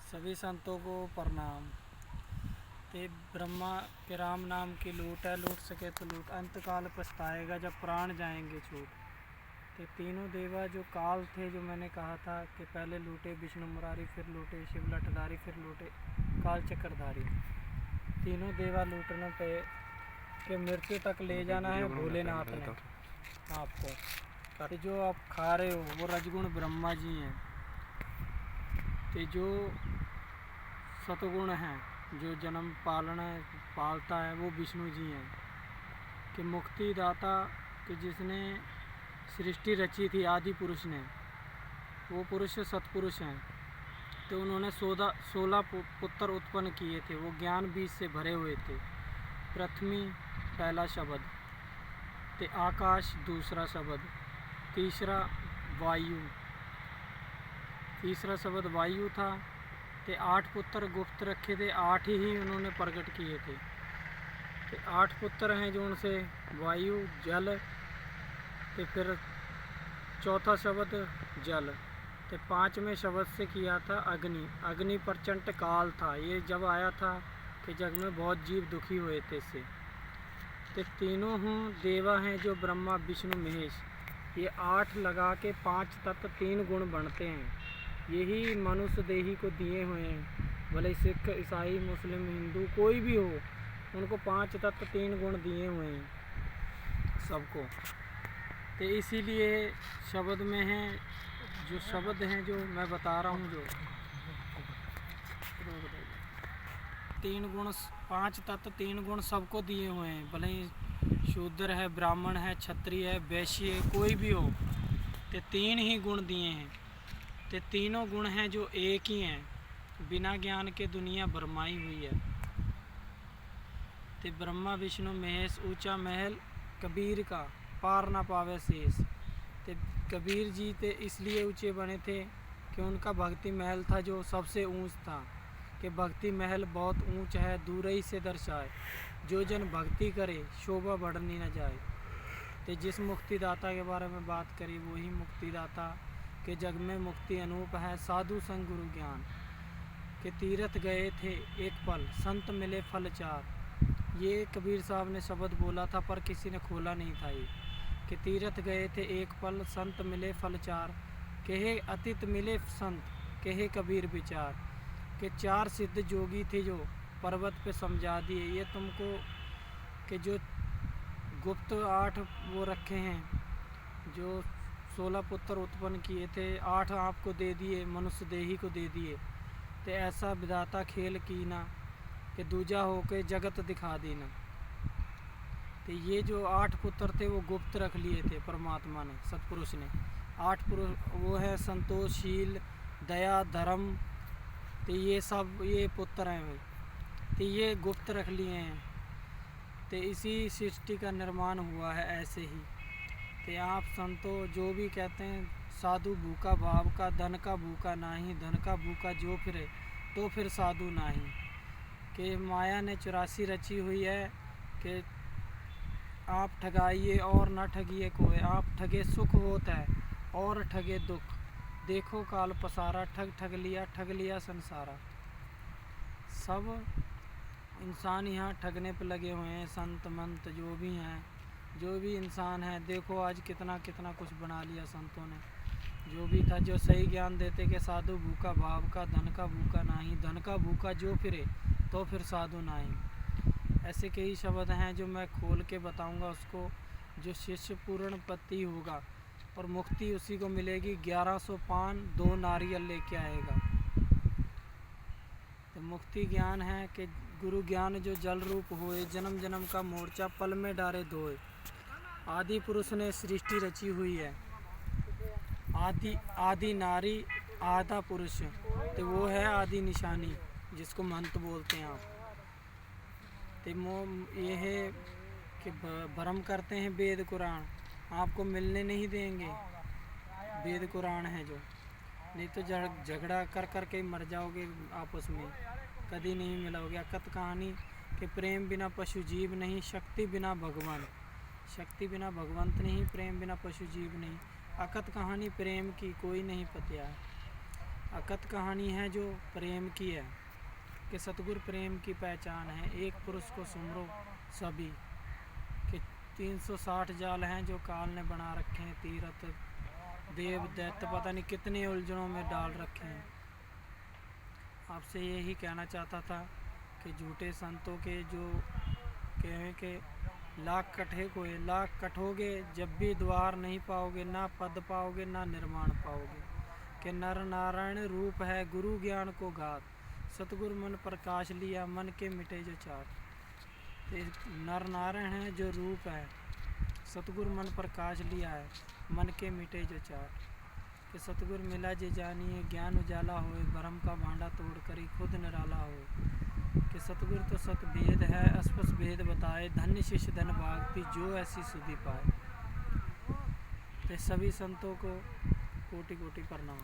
सभी संतों को प्रणाम। ते ब्रह्मा के राम नाम की लूट है, लूट सके तो लूट, अंत काल पछताएगा जब प्राण जाएंगे छूट। ते तीनों देवा जो काल थे, जो मैंने कहा था कि पहले लूटे विष्णु मुरारी, फिर लूटे शिव लठधारी, फिर लूटे काल चक्रधारी। तीनों देवा लूटने पे कि मृत्यु तक ले जाना है भोलेनाथ ने आपको। तो जो आप खा रहे हो वो रजगुण ब्रह्मा जी हैं। तो जो सतगुण हैं, जो जन्म पालता है वो विष्णु जी हैं। कि मुक्ति दाता कि जिसने सृष्टि रची थी आदि पुरुष ने, वो पुरुष सतपुरुष हैं। तो उन्होंने 16 पुत्र उत्पन्न किए थे। वो ज्ञान बीज से भरे हुए थे। पृथ्वी पहला शब्द, ते आकाश दूसरा शब्द, तीसरा वायु, तीसरा शब्द वायु था। ते 8 पुत्र गुप्त रखे थे, 8 ही उन्होंने प्रकट किए थे। ते 8 पुत्र हैं जो उनसे वायु, जल, ते फिर चौथा शब्द जल, ते 5वें शब्द से किया था अग्नि। अग्नि प्रचंड काल था, ये जब आया था कि जग में बहुत जीव दुखी हुए थे इससे। ते तीनों देवा हैं जो ब्रह्मा विष्णु महेश, ये 8 लगा के 5 तत्व 3 गुण बनते हैं। यही मनुष्य देही को दिए हुए हैं। भले सिख, ईसाई, मुस्लिम, हिंदू कोई भी हो, उनको 5 तत्व 3 गुण दिए हुए हैं सबको। तो इसीलिए शब्द में है, जो शब्द हैं जो मैं बता रहा हूँ, जो 3 गुण, 5 तत्व 3 गुण सबको दिए हुए हैं। भले ही शूद्र है, ब्राह्मण है, क्षत्रिय है, वैश्य है, कोई भी हो, तो 3 ही गुण दिए हैं। तो तीनों गुण हैं जो एक ही हैं। बिना ज्ञान के दुनिया भरमाई हुई है। तो ब्रह्मा विष्णु महेश ऊंचा महल कबीर का, पार ना पावे शेष। तो कबीर जी ते इसलिए ऊंचे बने थे कि उनका भक्ति महल था जो सबसे ऊंच था। कि भक्ति महल बहुत ऊंच है, दूर ही से दर्शाए, जो जन भक्ति करे शोभा बढ़नी न जाए। तो जिस मुक्तिदाता के बारे में बात करी, वही मुक्तिदाता के जग में मुक्ति अनूप है। साधु संग गुरु ज्ञान के तीर्थ गए थे एक पल, संत मिले फल 4। ये कबीर साहब ने शब्द बोला था पर किसी ने खोला नहीं था। ये कि तीर्थ गए थे एक पल, संत मिले फल 4। कहे अतीत मिले संत, कहे कबीर विचार। के 4 सिद्ध जोगी थे जो पर्वत पे समझा दिए। ये तुमको कि जो गुप्त 8 वो रखे हैं, जो 16 पुत्र उत्पन्न किए थे, 8 आपको दे दिए, मनुष्य देही को दे दिए। तो ऐसा विधाता खेल की ना कि दूजा होके जगत दिखा देना। तो ये जो 8 पुत्र थे वो गुप्त रख लिए थे परमात्मा ने, सतपुरुष ने। 8 पुरुष वो है संतोषशील, दया, धर्म। तो ये सब ये पुत्र हैं भाई। तो ये गुप्त रख लिए हैं। तो इसी सृष्टि का निर्माण हुआ है ऐसे ही। तो आप संतो जो भी कहते हैं, साधु भूखा भाव का, धन का भूखा नाही, धन का भूखा जो फिरे तो फिर साधु नाही। कि माया ने 84 रची हुई है कि आप ठगाइए और न ठगिए कोई। आप ठगे सुख होता है और ठगे दुख, देखो काल पसारा, ठग लिया संसारा। सब इंसान यहाँ ठगने पे लगे हुए हैं। संत मंत जो भी हैं, जो भी इंसान है, देखो आज कितना कितना कुछ बना लिया संतों ने। जो भी था, जो सही ज्ञान देते कि साधु भूखा भाव का, धन का भूखा नाही, धन का भूखा जो फिरे तो फिर साधु नाही। ऐसे कई शब्द हैं जो मैं खोल के बताऊंगा उसको। जो शिष्य पूर्ण पति होगा और मुक्ति उसी को मिलेगी। 1100 पान 2 नारियल लेके आएगा। तो मुक्ति ज्ञान है कि गुरु ज्ञान जो जल रूप होए, जन्म जन्म का मोर्चा पल में डारे धोए। आदि पुरुष ने सृष्टि रची हुई है। आदि नारी, आधा पुरुष, तो वो है आदि निशानी, जिसको मंत्र बोलते हैं आप। तो ये है कि भ्रम करते हैं वेद कुरान, आपको मिलने नहीं देंगे। वेद कुरान है जो, नहीं तो झगड़ा कर कर के मर जाओगे आपस में, कभी नहीं मिलोगे। अकत कहानी कि प्रेम बिना पशु जीव नहीं, शक्ति बिना भगवान, शक्ति बिना भगवंत नहीं, प्रेम बिना पशु जीव नहीं। अकत कहानी प्रेम की कोई नहीं पतिया। अकथ कहानी है जो प्रेम की है कि सतगुरु प्रेम की पहचान है। एक पुरुष को सुमरो सभी कि 360 जाल हैं जो काल ने बना रखे हैं। तीरथ देव दैत्य पता नहीं कितने उलझनों में डाल रखे हैं। आपसे यही कहना चाहता था कि झूठे संतों के जो कहें कि लाख कटे कोई लाख कटोगे जब भी द्वार नहीं पाओगे, ना पद पाओगे ना निर्माण पाओगे। कि नर नारायण रूप है गुरु ज्ञान को घात, सतगुरु मन प्रकाश लिया मन के मिटे जो चाट। तो नर नारायण है जो रूप है, सतगुरु मन प्रकाश लिया है मन के मिटे जो चाट। कि सतगुरु मिला जे जानिए ज्ञान उजाला होए, भरम का भांडा तोड़ करी खुद निराला होए। कि सतगुरु तो सत भेद है अस्पष्ट भेद बताए, धन्य शिष्य धन भागती जो ऐसी सुधि पाए। तो सभी संतों को कोटि कोटि प्रणाम।